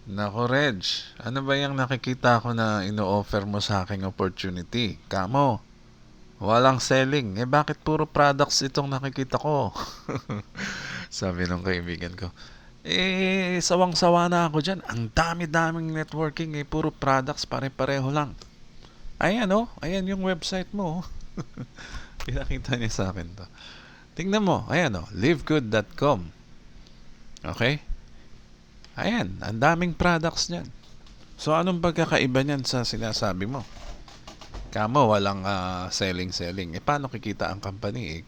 Nako, Reg. Ano ba yung nakikita ko na ino-offer mo sa aking opportunity? Kamo, walang selling. Eh bakit puro products itong nakikita ko? Sabi ng kaibigan ko. Eh, sawang-sawa na ako dyan. Ang dami-daming networking eh. Puro products, pare-pareho lang. Ayan oh, ayan yung website mo. Pinakita niya sa akin to. Tingnan mo, ayan oh, livegood.com. Okay? Ayan, ang daming products niyan. So, anong pagkakaiba niyan sa sinasabi mo? Kamo, walang selling-selling. Eh, paano kikita ang company? Eh,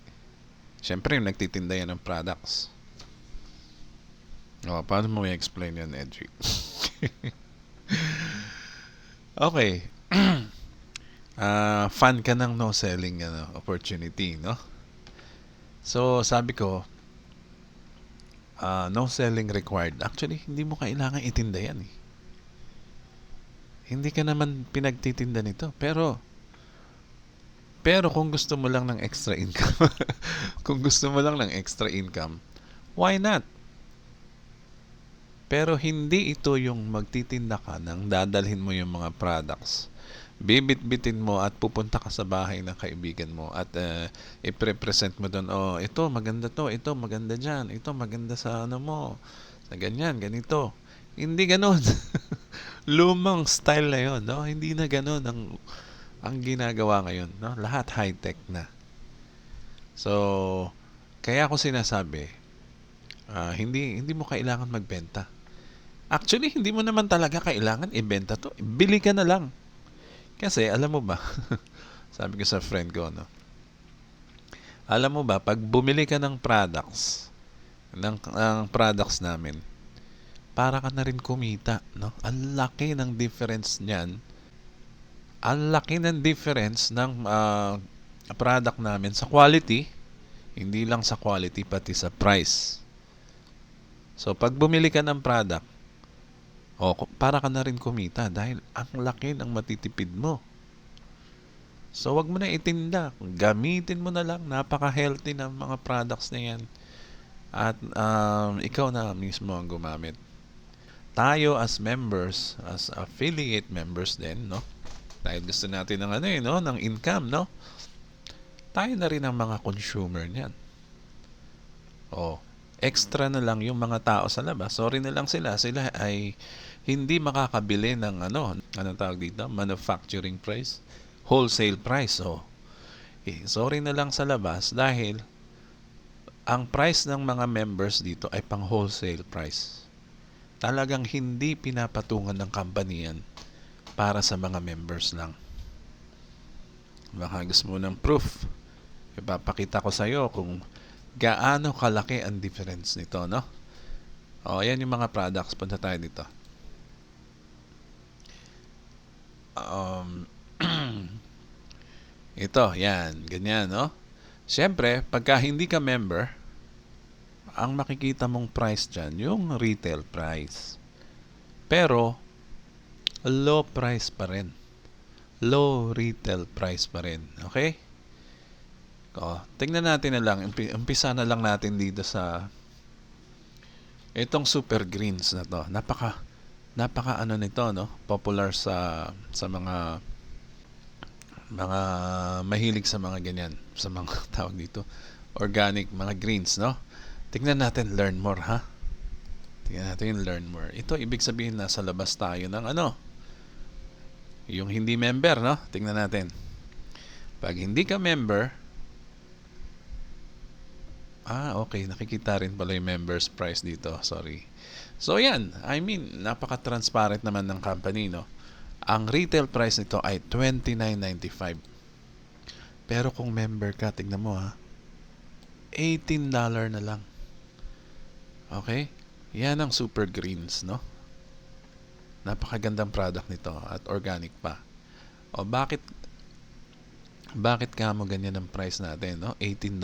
siyempre, yung nagtitinda yan ng products. O, paano mo i-explain yan, Edric? Okay. Fan ka ng no-selling opportunity, no? So, sabi ko, no selling required. Actually, hindi mo kailangan itinda yan eh. Hindi ka naman pinagtitinda nito. Pero kung gusto mo lang ng extra income, kung gusto mo lang ng extra income, why not? Pero hindi ito yung magtitinda ka nang dadalhin mo yung mga products. Bibit-bitin mo at pupunta ka sa bahay ng kaibigan mo at i-present mo doon, oh, ito maganda to, ito maganda dyan, ito maganda sa ano mo, sa ganyan, ganito. Hindi ganon. Lumang style na yon, no? Hindi na ganon ang ginagawa ngayon, no? Lahat high-tech na. So, kaya ako sinasabi, hindi mo kailangan magbenta. Actually, hindi mo naman talaga kailangan ibenta to. Bili ka na lang. Kasi, alam mo ba, sabi ko sa friend ko, no? Alam mo ba, pag bumili ka ng products, ng products namin, para ka na rin kumita, no? Ang laki ng difference niyan. Ang laki ng difference ng product namin sa quality, hindi lang sa quality, pati sa price. So, pag bumili ka ng product, para ka na rin kumita dahil ang laki ng matitipid mo. So, wag mo na itinda. Gamitin mo na lang. Napaka-healthy ng mga products na yan. At ikaw na mismo ang gumamit. Tayo as members, as affiliate members din, no? Dahil gusto natin ng no, ng income, no? Tayo na rin ang mga consumer niyan. Oh, extra na lang yung mga tao sa labas. Sorry na lang sila. Sila ay hindi makakabili ng anong tawag dito? Manufacturing price, wholesale price. Oh, sorry na lang sa labas dahil ang price ng mga members dito ay pang wholesale price. Talagang hindi pinapatungan ng company yan para sa mga members lang. Baka gusto mo ng proof. Ipapakita ko sa iyo kung gaano kalaki ang difference nito, no? O, ayan yung mga products. Punta tayo dito. Ito, yan. Ganyan, no? Siyempre, pagka hindi ka member, ang makikita mong price dyan, yung retail price. Pero, low price pa rin. Low retail price pa rin. Okay? Tingnan natin na lang. Umpisa na lang natin dito sa itong super greens na to. Napaka nito, no? Popular sa mga mahilig sa mga ganyan, sa mga tawag dito, organic, mga greens, no? Tingnan natin, learn more, ha? Tingnan natin yung learn more. Ito, ibig sabihin nasa labas tayo ng yung hindi member, no? Tingnan natin. Pag hindi ka member, okay, nakikita rin pala yung members price dito, sorry. So, yan, I mean, napaka-transparent naman ng company, no? Ang retail price nito ay $29.95. Pero kung member ka, tingnan mo ha, $18 na lang. Okay? Yan ang super greens, no? Napakagandang product nito at organic pa. O bakit kamo ganyan ang price natin, no? $18.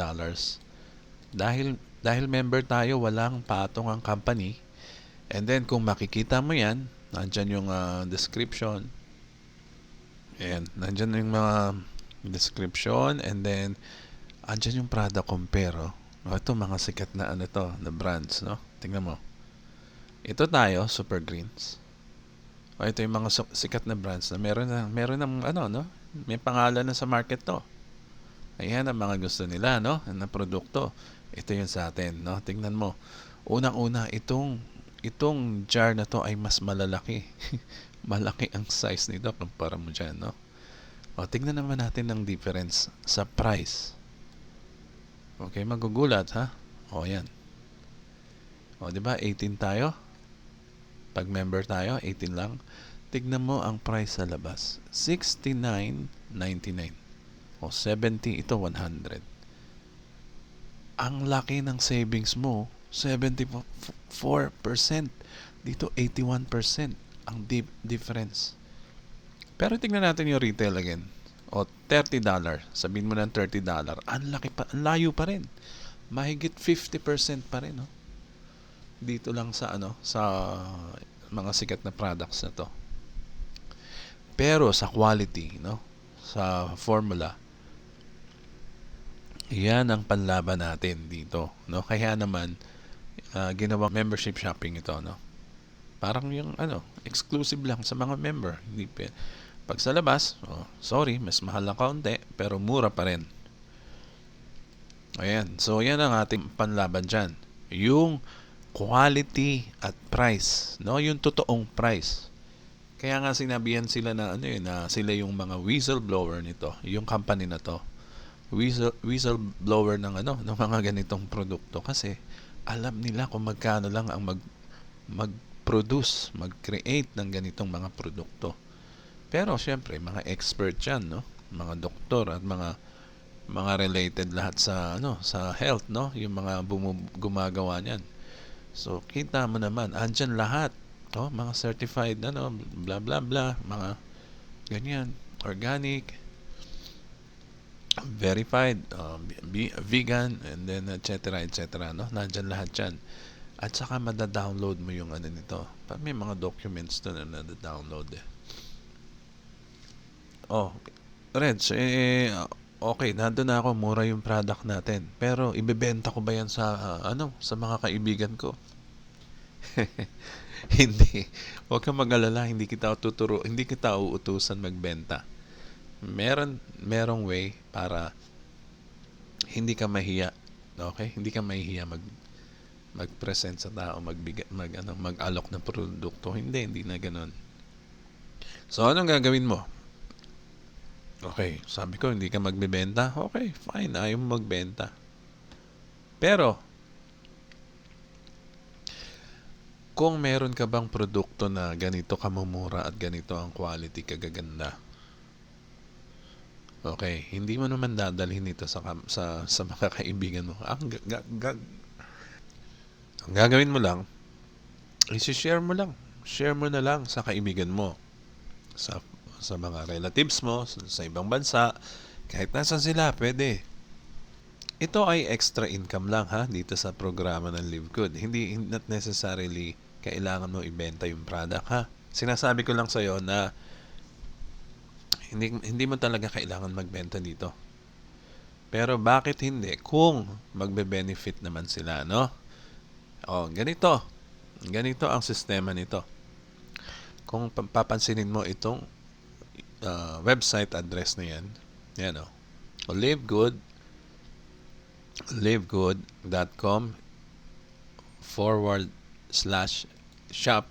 Dahil member tayo, walang patong ang company. And then kung makikita mo yan, nandyan yung description. Ayan, nandyan yung mga description, and then andyan yung product compare. Ito mga sikat na na brands, no? Tingnan mo. Ito tayo, Super Greens. O ito yung mga sikat na brands na meron ng ano, no? May pangalan na sa market to. Ayan ang mga gusto nila, no? Na produkto. Ito yung sa atin, no? Tingnan mo. Unang-una, itong jar na to ay mas malalaki. Malaki ang size nito kumpara mo dyan, no? O, tingnan naman natin ng difference sa price. Okay, magugulat, ha? O, yan. O, di ba? 18 tayo. Pag member tayo, 18 lang. Tignan mo ang price sa labas. 69.99. O 70, ito 100. Ang laki ng savings mo, 74%. Dito 81% ang difference. Pero tingnan natin yung retail again. O $30. Sabihin mo ng $30. Ang laki pa, ang layo pa rin. Mahigit 50% pa rin, no? Dito lang sa sa mga sikat na products na to. Pero sa quality, no? Sa formula, yan ang panlaban natin dito, no? Kaya naman ginawang membership shopping ito, no? Parang yung exclusive lang sa mga member. Hindi pag sa labas, sorry, mas mahal lang kaunti, pero mura pa rin. Ayan, so yan ang ating panlaban dyan. Yung quality at price, no? Yung totoong price. Kaya nga sinabihan sila na na sila yung mga whistleblower nito, yung company na to. Whistleblower ng ng mga ganitong produkto kasi alam nila kung magkano lang ang mag-produce, mag-create ng ganitong mga produkto. Pero syempre, mga expert 'yan, no? Mga doktor at mga related lahat sa sa health, no? Yung mga gumagawa niyan. So, kita mo naman, andyan lahat. Mga certified, blah, blah, blah, mga ganyan, organic, verified, vegan, and then, etc., no? Nandyan lahat yan. At saka, mada-download mo yung nito. May mga documents doon na nada-download eh. Reds, okay, nandun na ako, mura yung product natin. Pero, ibebenta ko ba yan sa, sa mga kaibigan ko? Hindi. Huwag kang mag-alala, hindi kita uutusan magbenta. Merong way para hindi ka mahiya. Okay? Hindi ka mahihiya mag-present sa tao, mag-alok ng produkto. Hindi na ganoon. So, anong gagawin mo? Okay, sabi ko, hindi ka magbebenta. Okay, fine, ayaw mo magbenta. Pero, kung meron ka bang produkto na ganito kamumura at ganito ang quality kagaganda, okay, hindi mo naman dadalhin ito sa mga kaibigan mo. Ang gagawin mo lang, i-share mo lang. Share mo na lang sa kaibigan mo. Sa mga relatives mo, sa ibang bansa, kahit nasan sila, pwede. Ito ay extra income lang dito sa programa ng Live Good. Hindi not necessarily kailangan mo ibenta yung product Sinasabi ko lang sa iyo na hindi mo talaga kailangan magbenta dito. Pero bakit hindi kung magbe-benefit naman sila, no? Ganito. Ganito ang sistema nito. Kung papansinin mo itong website address na yan, livegood.com/shop.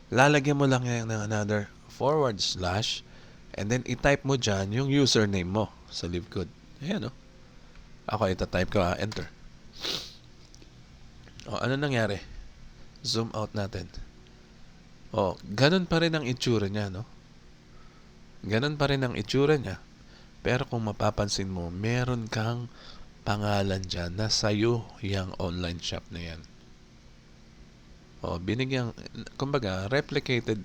Lalagyan mo lang yan ng another / and then i-type mo dyan yung username mo sa LiveGood. Ayan, Ako, ita-type ko, enter. Ano nangyari? Zoom out natin. Ganun pa rin ang itsura niya, no? Ganun pa rin ang itsura niya. Pero kung mapapansin mo, meron kang pangalan dyan na sa'yo yung online shop na yan. Kumbaga, replicated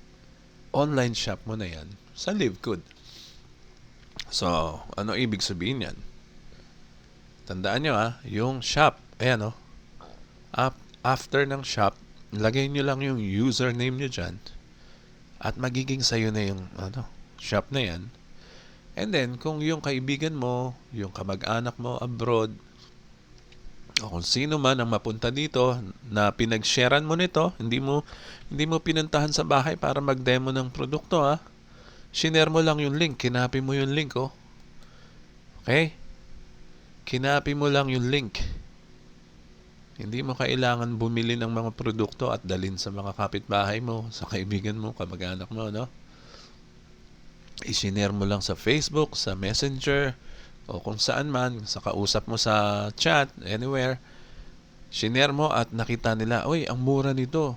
online shop mo na yan sa LiveGood. So, ano ibig sabihin yan? Tandaan nyo yung shop, ayan after ng shop, lagay nyo lang yung username nyo dyan at magiging sa'yo na yung shop na yan. And then, kung yung kaibigan mo, yung kamag-anak mo abroad, O kung sino man ang mapunta dito na pinag-sharean mo nito, hindi mo pinuntahan sa bahay para mag-demo ng produkto, ha. Shinare mo lang yung link, kinapi mo yung link, oh. Okay? Kinapi mo lang yung link. Hindi mo kailangan bumili ng mga produkto at dalhin sa mga kapitbahay mo, sa kaibigan mo, kamag-anak mo, no? I-share mo lang sa Facebook, sa Messenger, o kung saan man, sa kausap mo sa chat, anywhere. Shinare mo at nakita nila, uy, ang mura nito.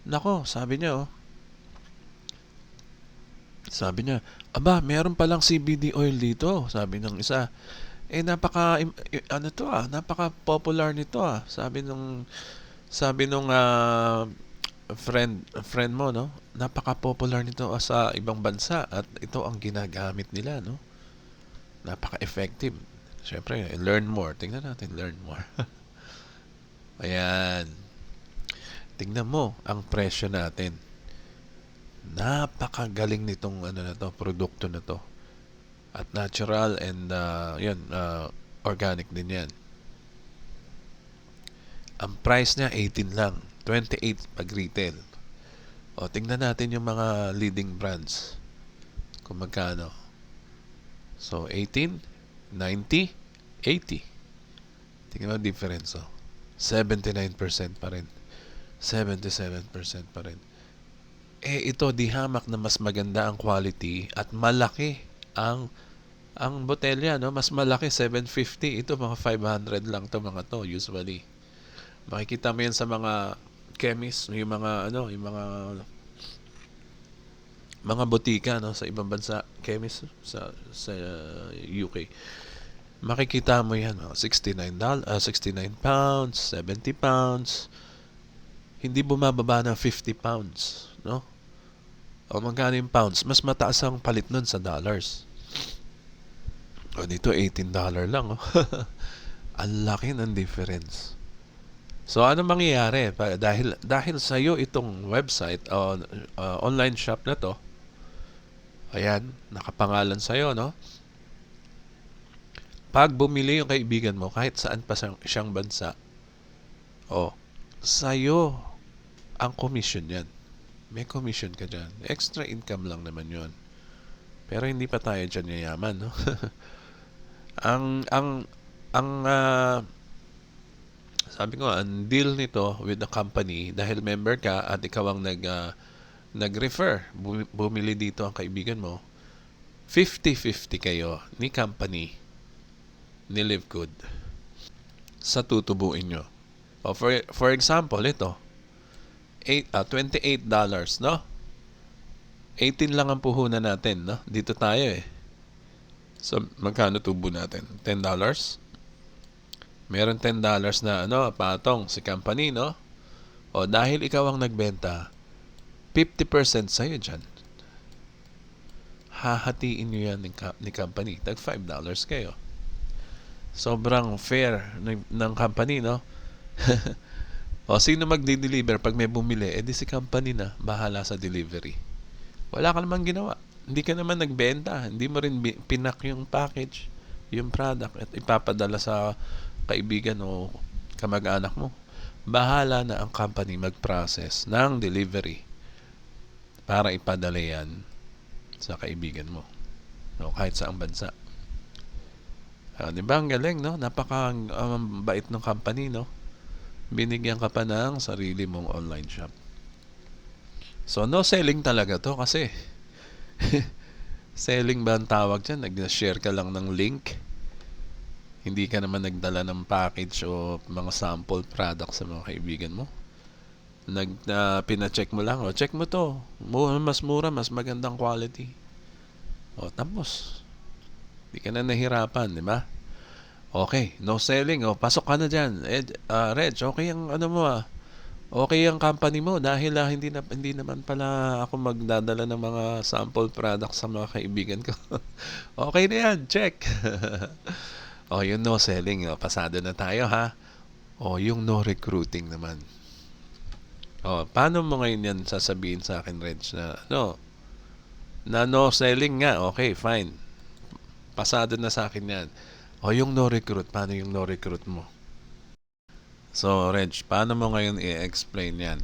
Nako, sabi niya, aba, meron palang CBD oil dito, sabi ng isa. Napaka-popular nito, ah. Sabi nung friend mo, no? Napaka-popular nito, sa ibang bansa at ito ang ginagamit nila, no? Napaka-effective. Siyempre, learn more. Tingnan natin, learn more. Ayan. Tingnan mo ang presyo natin. Napakagaling nitong produkto na to. At natural and organic din yan. Ang price niya 18 lang, 28 pag retail. O tingnan natin yung mga leading brands kung magkano. So 18, 90, 80. Tingnan mo difference, 79% pa rin. 77% pa rin. Ito di hamak na mas maganda ang quality at malaki ang botelya, no? Mas malaki, 750. Ito mga 500 lang to mga to usually. Makikita mo yan sa mga chemist, yung mga botika, no, sa ibang bansa, chemist sa UK. Makikita mo yan, £69, £70. Hindi bumababa ng £50, no? O magkano yung pounds? Mas mataas ang palit nun sa dollars. O dito $18 lang, oh. Ang laki ng difference. So ano mangyayari dahil sa iyo itong website o online shop na to? Ayan, nakapangalan sa iyo, no? Pag bumili yung kaibigan mo kahit saan pa siyang bansa, sa iyo ang commission yan. May commission ka dyan. Extra income lang naman yon. Pero hindi pa tayo dyan yayaman, no? ang sabi ko, ang deal nito with the company, dahil member ka at ikaw ang nag-refer, bumili dito ang kaibigan mo, 50-50 kayo ni company, ni Live Good, sa tutubuin nyo. For example, ito, $28, no? 18 lang ang puhunan natin, no? Dito tayo, eh. So, magkano tubo natin? $10? Meron $10 na patong si company, no? O dahil ikaw ang nagbenta, 50% sa'yo dyan. Hahatiin nyo yan ni company. Tag $5 kayo. Sobrang fair ng company, no? O sino magdi-deliver pag may bumili? Di si company na bahala sa delivery. Wala ka naman ginawa. Hindi ka naman nagbenta. Hindi mo rin pinak yung package, yung product at ipapadala sa kaibigan o kamag-anak mo. Bahala na ang company mag-process ng delivery para ipadala yan sa kaibigan mo, no, kahit saang bansa. Di ba ang galing, no? Napaka-bait ng company, no? Binigyan ka pa ng sarili mong online shop. So no selling talaga to kasi selling ba ang tawag dyan? Nag-share ka lang ng link. Hindi ka naman nagdala ng package o mga sample product sa mga kaibigan mo. Pina-check mo lang. Check mo to. Mas mura, mas magandang quality. Tapos. Hindi ka na nahirapan, di ba? Okay, no selling. Pasok ka na dyan. Reg, okay ang mo, okay ang company mo dahil hindi naman pala ako magdadala ng mga sample products sa mga kaibigan ko. Okay na yan, check. Yung no selling, pasado na tayo, ha. Yung no recruiting naman. Paano mo ngayon yan sasabihin sa akin, Reg, na no selling nga, okay, fine. Pasado na sa akin yan. Yung no recruit, paano yung no recruit mo? So, Reg, paano mo ngayon i-explain yan?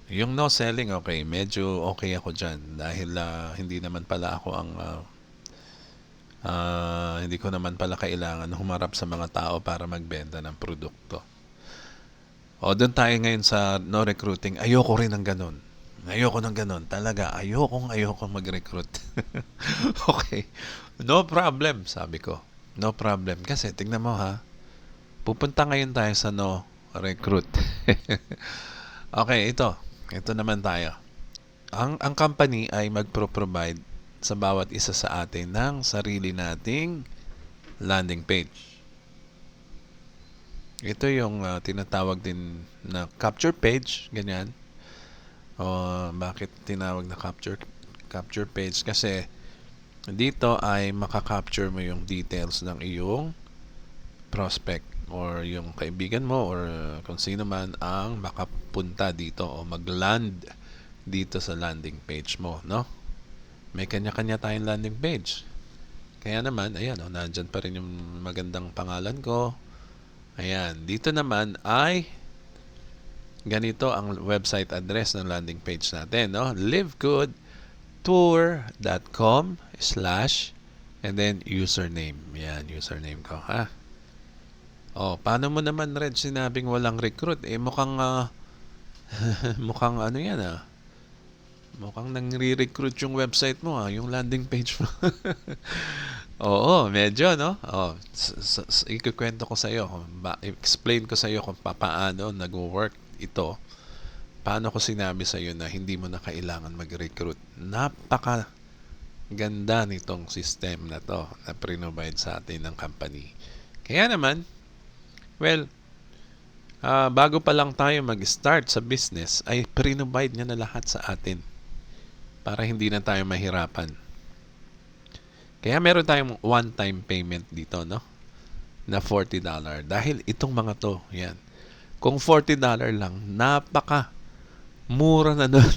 Yung no selling, okay. Medyo okay ako dyan. Dahil hindi naman pala ako ang hindi ko naman pala kailangan humarap sa mga tao para magbenta ng produkto. O, doon tayo ngayon sa no recruiting. Ayoko rin ng ganun. Ayoko ng ganun. Talaga, ayoko mag-recruit. Okay. No problem, sabi ko. No problem. Kasi, tignan mo ha. Pupunta ngayon tayo sa no recruit. Okay, ito. Ito naman tayo. Ang company ay magpro-provide sa bawat isa sa atin ng sarili nating landing page. Ito yung tinatawag din na capture page, ganyan. O bakit tinawag na capture page? Kasi dito ay makakapture mo yung details ng iyong prospect or yung kaibigan mo or kung sino man ang makapunta dito o mag-land dito sa landing page mo, no? May kanya-kanya tayong landing page. Kaya naman, ayan, nandyan pa rin yung magandang pangalan ko. Ayan, dito naman ay ganito ang website address ng landing page natin, no? livegoodtour.com/ and then username. Yan, username ko, ha? Paano mo naman, Red, sinabing walang recruit? Mukhang mukhang ano yan, mukhang nangre-recruit yung website mo, yung landing page mo. Oo, medyo, no? Ikukwento ko sa iyo, explain ko sa iyo kung paano nag-work ito. Paano ko sinabi sa iyo na hindi mo na kailangan mag-recruit. Napaka ganda nitong system na to na provide sa atin ng company. Kaya naman, well, bago pa lang tayo mag-start sa business, ay provide niya na lahat sa atin para hindi na tayo mahirapan. Kaya meron tayong one-time payment dito, no? Na $40. Dahil itong mga to, yan. Kung $40 lang, napaka mura na nun.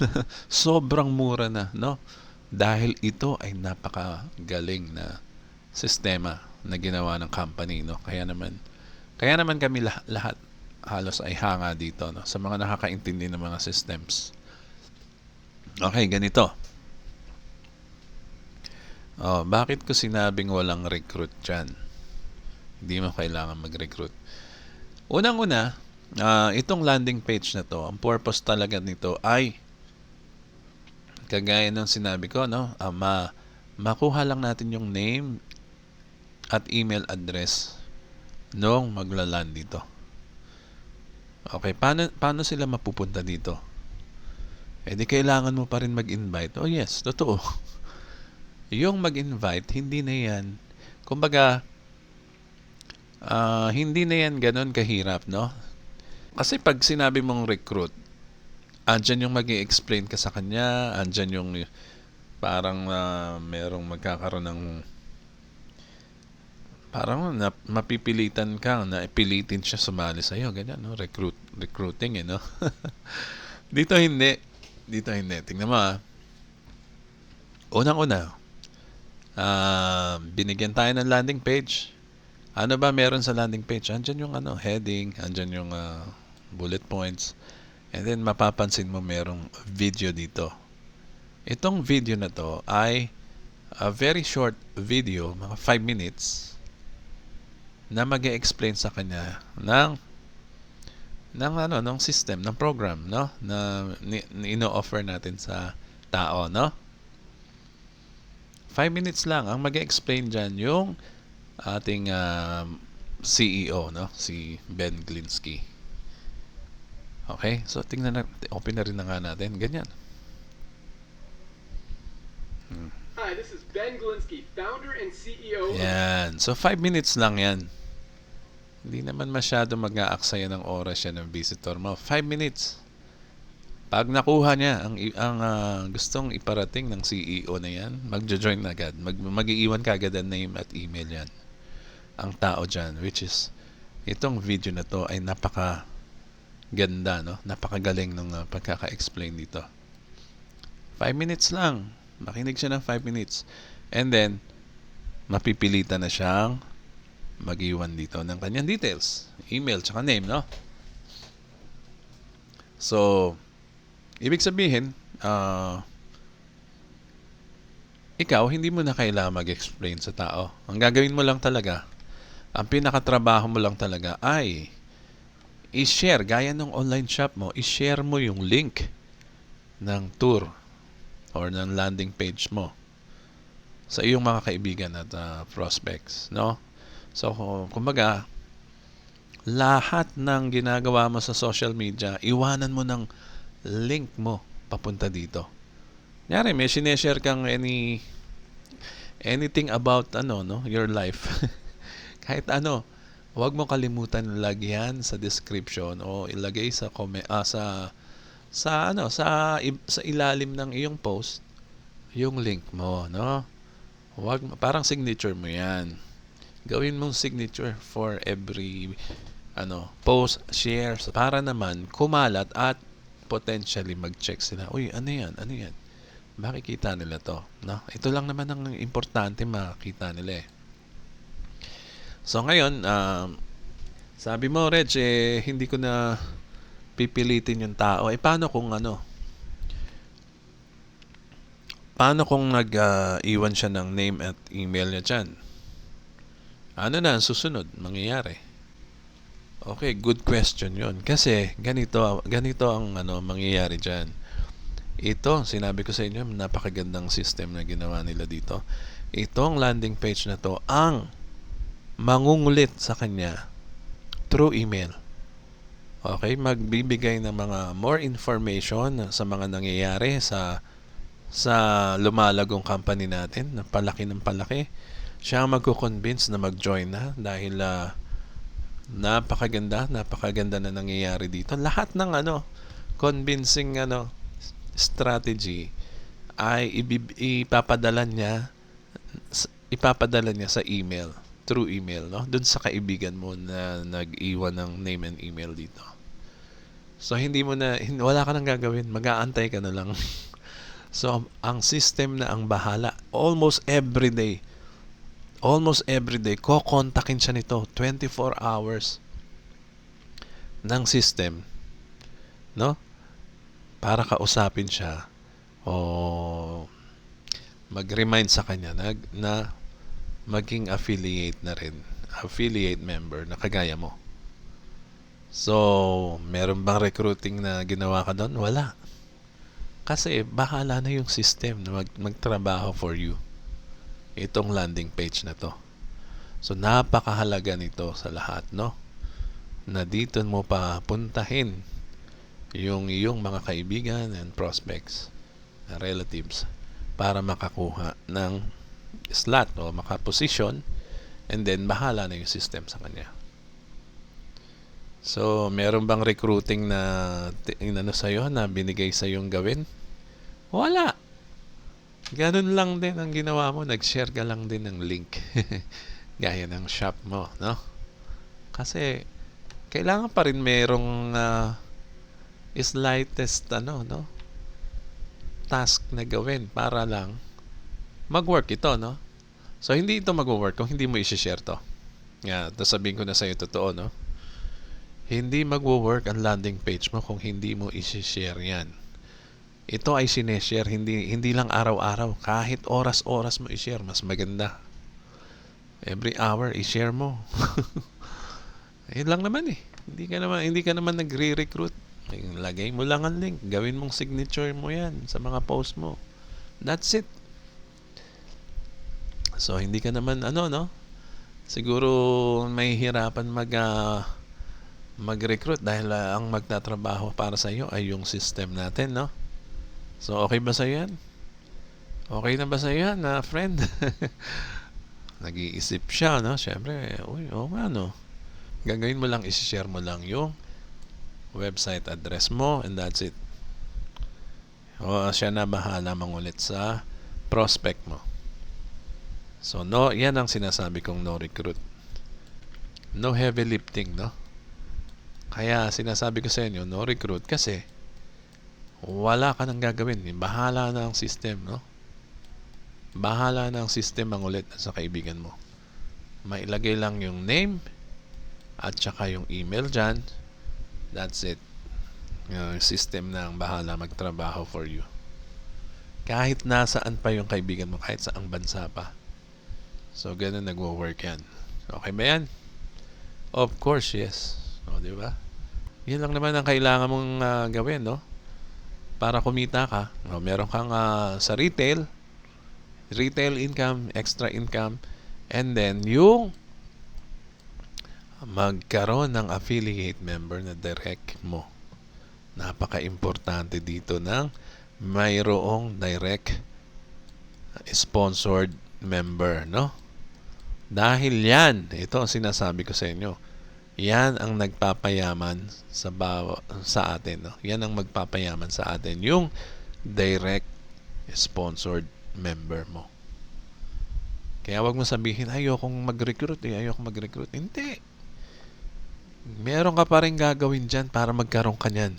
Sobrang mura na, no? Dahil ito ay napaka galing na sistema na ginawa ng company, no? Kaya naman kami lahat halos ay hanga dito, no? Sa mga nakakaintindi ng mga systems. Okay, ganito. Bakit ko sinabing walang recruit dyan? Hindi mo kailangan mag-recruit. Unang-una, itong landing page na to, ang purpose talaga nito ay kagaya ng sinabi ko, no? Makuha lang natin yung name at email address nung maglaland dito. Okay, paano sila mapupunta dito? Di kailangan mo pa rin mag-invite. Oh yes, totoo. Yung mag-invite, hindi na yan. Kumbaga, hindi na yan ganun kahirap, no? Kasi pag sinabi mong recruit, andyan yung mag-i-explain ka sa kanya, andyan yung parang merong magkakaroon ng parang mapipilitan ka na pilitin siya sumali sa iyo, ganyan, no? Recruiting, no? Dito hindi. Tingnan mo, unang-una, binigyan tayo ng landing page. Ano ba meron sa landing page? Andyan yung heading, andyan yung bullet points. And then mapapansin mo merong video dito. Itong video na to ay a very short video, mga 5 minutes, na mag-e-explain sa kanya ng system, ng program, no? Na ino-offer natin sa tao, no? 5 minutes lang ang mag-explain dyan yung ating CEO, no? Si Ben Glinsky. Okay? So, tingnan na, open na rin na nga natin. Ganyan. Hi, this is Ben Glinsky, founder and CEO. Yan. So, 5 minutes lang yan. Hindi naman masyado mag-aaksaya ng oras yan ng visitor mo. 5 minutes. Pag nakuha niya ang gustong iparating ng CEO na yan, magjo-join na agad. Mag-iiwan ka agad ang name at email yan. Ang tao dyan, which is, itong video na to ay napaka ganda, no? Napakagaling ng pagkaka-explain dito. 5 minutes lang. Makinig siya ng 5 minutes. And then, mapipilitan na siyang mag-iwan dito ng kanyang details, email tsaka name, no? So, ibig sabihin, ikaw, hindi mo na kailangan mag-explain sa tao. Ang gagawin mo lang talaga, ang pinakatrabaho mo lang talaga ay i-share, gaya ng online shop mo, i-share mo yung link ng tour or ng landing page mo sa iyong mga kaibigan at prospects, no? So, kumbaga, lahat ng ginagawa mo sa social media, iwanan mo ng link mo papunta dito. Nyari, may sineshare kang anything about your life. Kahit ano, huwag mo kalimutan lagyan sa description o ilagay sa sa ilalim ng iyong post yung link mo, no? Parang signature mo 'yan. Gawin mong signature for every post, shares para naman kumalat at potentially mag-check sila. Uy, ano 'yan? Ano 'yan? Makikita nila 'to, no? Ito lang naman ang importante makita nila eh. So ngayon, sabi mo, Reg, hindi ko na pipilitin yung tao. Paano kung nag-iwan siya ng name at email niya dyan? Ano na ang susunod mangyayari? Okay, good question yon. Kasi ganito ang mangyayari dyan. Ito, sinabi ko sa inyo, napakagandang system na ginawa nila dito. Itong landing page na to ang mangungulit sa kanya through email. Okay, magbibigay ng mga more information sa mga nangyayari sa lumalagong company natin, na palaki ng palaki. Siya ang magko-convince na mag-join na dahil napakaganda na nangyayari dito. Lahat ng convincing strategy ay ipapadala niya sa email, through email, no? Doon sa kaibigan mo na nag-iwan ng name and email dito. So wala ka nang gagawin, mag-aantay ka na lang. So ang system na ang bahala, almost every day kokontakin siya nito 24 hours ng system, no? Para kausapin siya o mag-remind sa kanya na maging affiliate member na kagaya mo. So, meron bang recruiting na ginawa ka doon? Wala. Kasi bahala na yung system na magtrabaho for you. Itong landing page na to. So, napakahalaga nito sa lahat, no? Na dito mo papuntahin yung iyong mga kaibigan and prospects, relatives, para makakuha ng slot o makaposition, and then bahala na yung system sa kanya. So, meron bang recruiting na sa'yo, na binigay sa'yong gawin? Wala. Ganun lang din ang ginawa mo. Nag-share ka lang din ng link. Gaya ng shop mo, no? Kasi, kailangan pa rin merong slightest task na gawin para lang mag-work ito, no? So, hindi ito mag-work kung hindi mo i-share to. Sabihin ko na sa'yo totoo, no? Hindi mag-work ang landing page mo kung hindi mo i-share yan. Ito ay sineshare, hindi lang araw-araw. Kahit oras-oras mo i-share, mas maganda. Every hour, i-share mo. Ayun lang naman eh. Hindi ka naman nagre-recruit. Lagay mo lang ang link. Gawin mong signature mo yan sa mga post mo. That's it. So, hindi ka naman, siguro may hirapan mag-recruit dahil ang magtatrabaho para sa iyo ay yung system natin, no? So, okay ba sa yan? Okay na ba sa yan, friend? Nag-iisip siya, no? Siyempre, gagawin mo lang, isi-share mo lang yung website address mo, and that's it. O, siya na bahala mangulit sa prospect mo. So, yan ang sinasabi kong no recruit. No heavy lifting, no? Kaya sinasabi ko sa inyo, no recruit, kasi wala ka nang gagawin. Bahala na ang system, no? Bahala na ang system mangulit sa kaibigan mo. Mailagay lang yung name at saka yung email dyan. That's it. Yung system na ang bahala magtrabaho for you. Kahit nasaan pa yung kaibigan mo, kahit saang bansa pa. So, ganun nagwo-work yan. Okay ba yan? Of course, yes. O, di ba? Yan lang naman ang kailangan mong gawin, no? Para kumita ka. O, meron kang sa retail income, extra income, and then yung magkaroon ng affiliate member na direct mo. Napaka-importante dito ng mayroong direct sponsored member, no? Dahil yan, ito ang sinasabi ko sa inyo, yan ang nagpapayaman sa atin, no? Yan ang magpapayaman sa atin, yung direct sponsored member mo. Kaya wag mo sabihin, ayokong mag-recruit. Hindi. Meron ka pa rin gagawin dyan para magkaroon ka nyan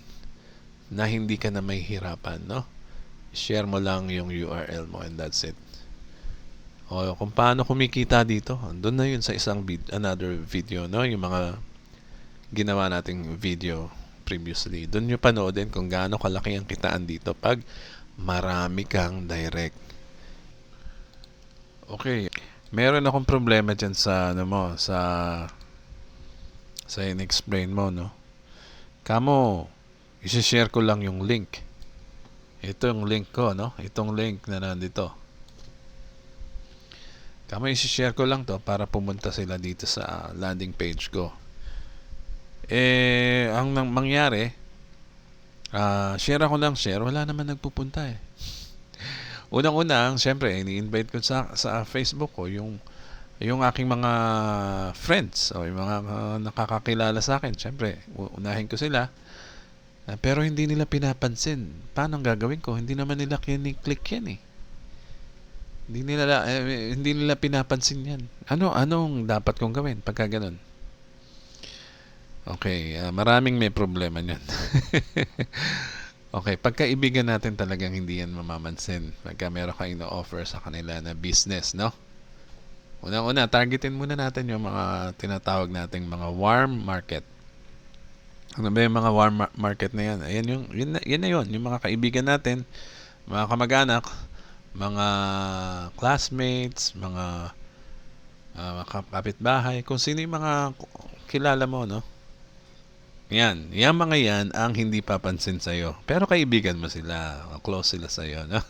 na hindi ka na may hirapan, no? Share mo lang yung URL mo and that's it. O kung paano kumikita dito, doon na yun sa another video, no? Yung mga ginawa nating video previously. Doon nyo panoodin kung gaano kalaki ang kitaan dito pag marami kang direct. Okay. Meron akong problema dyan sa sa in-explain mo, no? Kamo, isi-share ko lang yung link. Ito yung link ko, no? Itong link na nandito. Kamo, isi-share ko lang to para pumunta sila dito sa landing page ko. Ang mangyari, share ako ng share, wala naman nagpupunta eh. Unang-unang, syempre, ini-invite ko sa Facebook ko yung aking mga friends o yung mga nakakakilala sa akin. Syempre, unahin ko sila. Pero hindi nila pinapansin. Paano ang gagawin ko? Hindi naman nila kiniklik yan eh. Hindi nila pinapansin yan. Anong dapat kong gawin pagka ganun? Okay, maraming may problema niyan. Okay, pagkaibigan natin talagang hindi yan mamamansin pagka meron kang ino-offer sa kanila na business, no? Unang-una, targetin muna natin yung mga tinatawag nating mga warm market. Ano ba yung mga warm market na yan? Ayan yun na yun. Yung mga kaibigan natin, mga kamag-anak, mga classmates, mga kapitbahay, kung sino yung mga kilala mo, no? Yan mga yan ang hindi papansin sa'yo. Pero kaibigan mo sila, close sila sa'yo, no?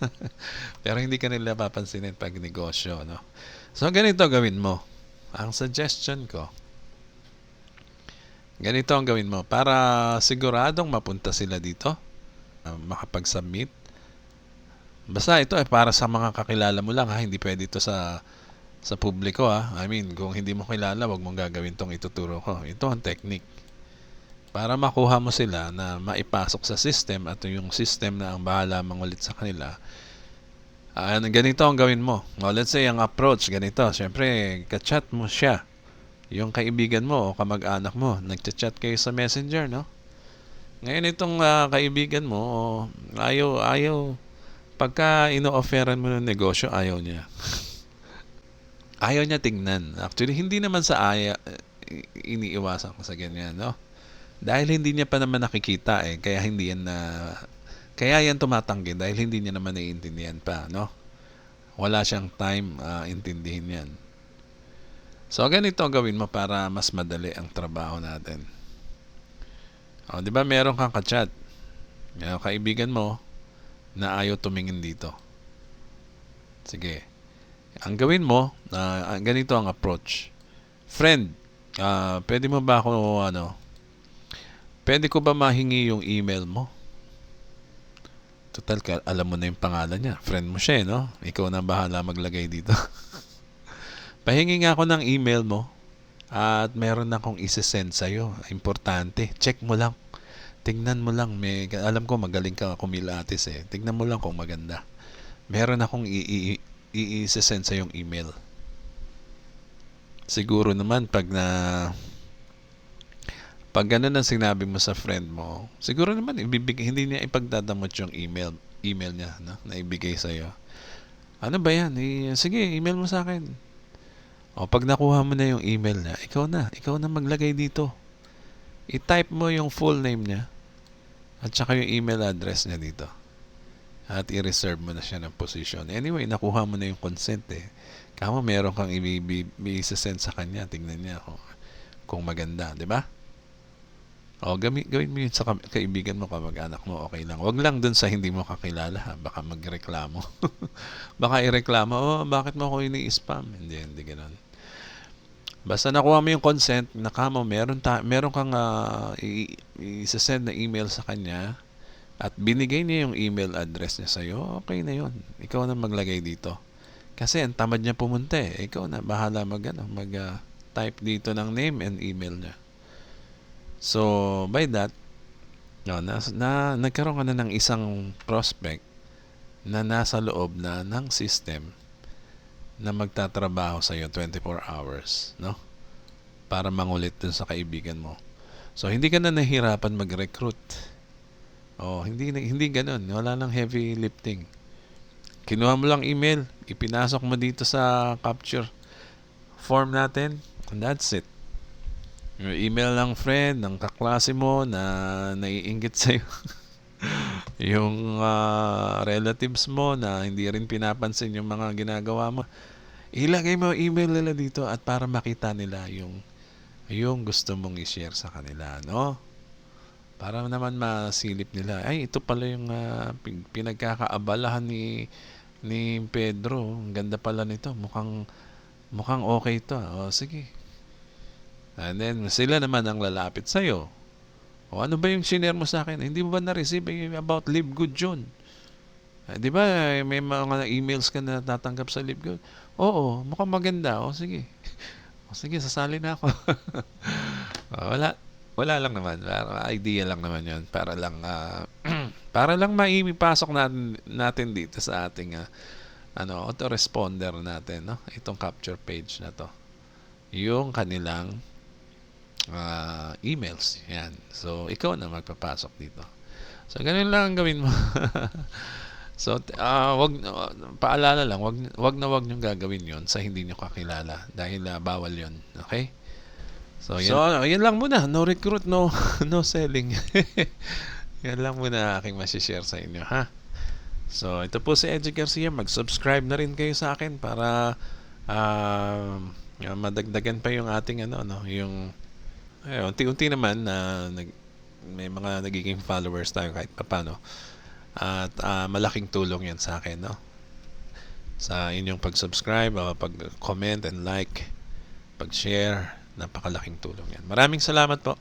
Pero hindi ka nila papansinin pag negosyo, no? So, ganito gawin mo. Ang suggestion ko, ganito ang gawin mo para siguradong mapunta sila dito, makapag-submit. Basta ito ay para sa mga kakilala mo lang, ha? Hindi pwede ito sa publiko, ha? I mean, kung hindi mo kilala, wag mong gagawin tong ituturo ko. Ito ang technique. Para makuha mo sila na maipasok sa system at yung system na ang bahala mangulit sa kanila. Ganito ang gawin mo. Let's say, ang approach, ganito. Siyempre, ka-chat mo siya. Yung kaibigan mo o kamag-anak mo, nagchat-chat kayo sa messenger, no? Ngayon itong kaibigan mo, ayaw, pagka ino-offeran mo ng negosyo, ayaw niya. Ayaw niya tingnan. Actually, hindi naman sa iniiwasan ko sa ganyan, no? Dahil hindi niya pa naman nakikita kaya yan tumatanggi dahil hindi niya naman naiintindihan pa, no? Wala siyang time intindihin yan. So, ganito ang gawin mo para mas madali ang trabaho natin. Di ba meron kang ka-chat? Kaibigan mo na ayaw tumingin dito. Sige. Ang gawin mo, ganito ang approach. Friend, pwede mo ba pwede ko ba mahingi yung email mo? Total, alam mo na yung pangalan niya. Friend mo siya, no? Ikaw na bahala maglagay dito. Pahingi nga ako ng email mo at meron akong isi-send sa'yo. Importante. Check mo lang. Tingnan mo lang. Alam ko magaling ka kumilatis eh. Tingnan mo lang kung maganda. Meron akong i-send sa'yong email. Siguro naman pag ganun ang sinabi mo sa friend mo, siguro naman hindi niya ipagdadamot yung email niya, no? Na ibigay sa'yo. Ano ba yan? Sige, email mo sa akin. O pag nakuha mo na yung email niya, ikaw na maglagay dito. I-type mo yung full name niya at saka yung email address niya dito. At i-reserve mo na siya ng position. Anyway, nakuha mo na yung consent eh. Kamo meron kang i-send sa kanya. Tingnan niya kung maganda, di ba? O gawin mo yun sa kaibigan mo, kamag-anak mo, okay lang. Wag lang dun sa hindi mo kakilala ha. Baka magreklamo. Baka ireklamo, bakit mo ako ini-spam? Hindi ganoon. Basta nakuha mo yung consent, nakamo, meron kang i-send na email sa kanya at binigay niya yung email address niya sa'yo, okay na yun. Ikaw na maglagay dito. Kasi ang tamad niya pumunta eh. Ikaw na, bahala type dito ng name and email niya. So, by that, nagkaroon ka na ng isang prospect na nasa loob na ng system na magtatrabaho sa iyo 24 hours, no? Para mangulit dun sa kaibigan mo. So hindi ka na nahihirapan mag-recruit. Hindi ganoon. Wala nang heavy lifting. Kinuha mo lang email, ipinasok mo dito sa capture form natin, and that's it. Yung email ng friend, ng kaklase mo na naiinggit sa'yo. Yung relatives mo na hindi rin pinapansin yung mga ginagawa mo. Ilagay mo email nila dito at para makita nila yung gusto mong i-share sa kanila, no? Para naman masilip nila, ay ito pala yung pinagkakaabalahan ni Pedro. Ang ganda pala nito. Mukhang okay ito. O sige. And then sila naman ang lalapit sa iyo. O ano ba yung share mo sa akin? Hindi mo ba na-receive about Live Good June? Di ba may mga emails ka na tatanggap sa Live Good? Oo, mukhang maganda. O sige. O sige, sasali na ako. Wala lang naman. Idea lang naman 'yon para lang para lang maipasok natin dito sa ating autoresponder natin, no? Itong capture page na 'to. Yung kanilang emails. Yan. So, ikaw na magpapasok dito. So, ganun lang ang gawin mo. So, paalala lang, wag niyong gagawin 'yon sa hindi niyo kakilala dahil bawal 'yon. Okay? So, yan lang muna. No recruit, no selling. Yan lang muna aking ma-share sa inyo, ha? So, ito po si Edgy Garcia. Mag-subscribe na rin kayo sa akin para madagdagan pa yung ating yung unti-unti naman na may mga nagiging followers tayo kahit paano. At malaking tulong yan sa akin, no? Sa inyong pag-subscribe, pag-comment and like, pag-share, napakalaking tulong yan. Maraming salamat po.